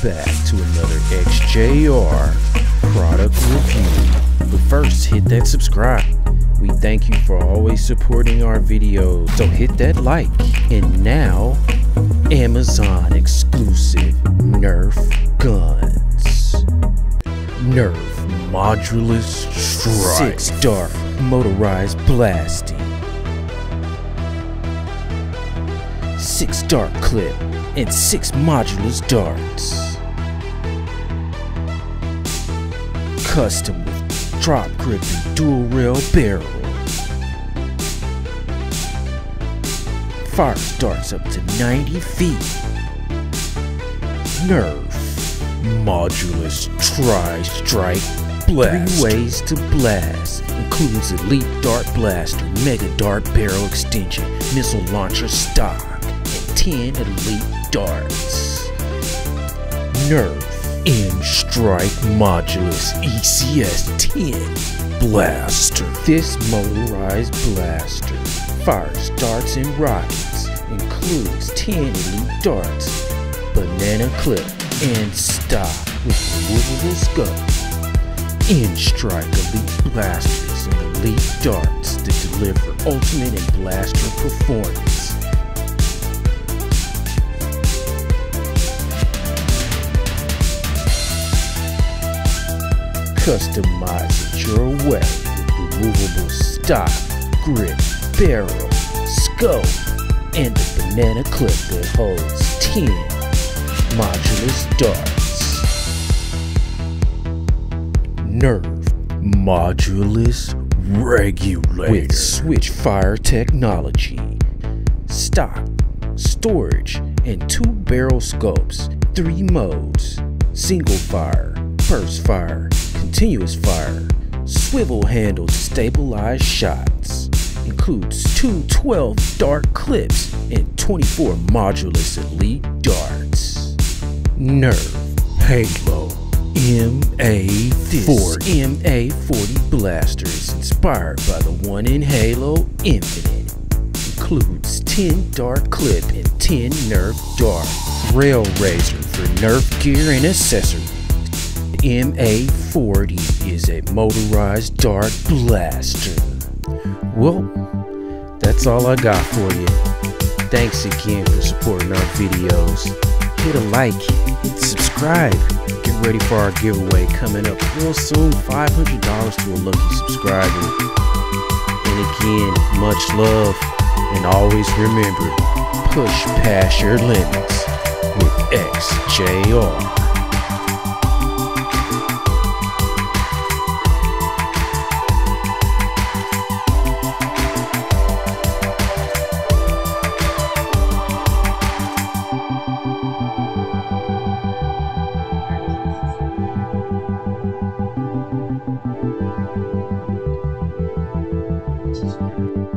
back to another XJR product review. But first, hit that subscribe. We thank you for always supporting our videos, so hit that like. And now, Amazon exclusive NERF guns. NERF Modulus Strike 6-dart motorized blasting. 6-dart clip and 6 modulus darts. Custom with drop gripping dual rail barrel. Fires darts up to 90 feet. NERF Modulus Tri-Strike Blast. 3 ways to blast. Includes Elite Dart Blaster, Mega Dart Barrel Extension, Missile Launcher Stock, and 10 Elite Darts. NERF M-Strike Modulus ECS-10 Blaster. This motorized blaster fires darts and rockets, includes 10 elite darts, banana clip, and stock with removable scope. M-Strike elite blasters and elite darts that deliver ultimate and blaster performance. Customize it your way with removable stock, grip, barrel, scope, and the banana clip that holds 10 modulus darts. NERF Modulus Regulator with switch fire technology, stock, storage, and 2 barrel scopes, 3 modes: single fire, burst fire, continuous fire, swivel handle to stabilize shots. Includes 2 12-dart clips and 24 modulus elite darts. NERF Halo MA40. MA40 blaster is inspired by the one in Halo Infinite. Includes 10 dart clip and 10 NERF dart. Rail Razor for NERF gear and accessories. MA40 is a motorized dart blaster. Well, that's all I got for you. Thanks again for supporting our videos. Hit a like, hit subscribe. Get ready for our giveaway coming up real soon. $500 to a lucky subscriber. And again, much love. And always remember, push past your limits with XJR. Thank you.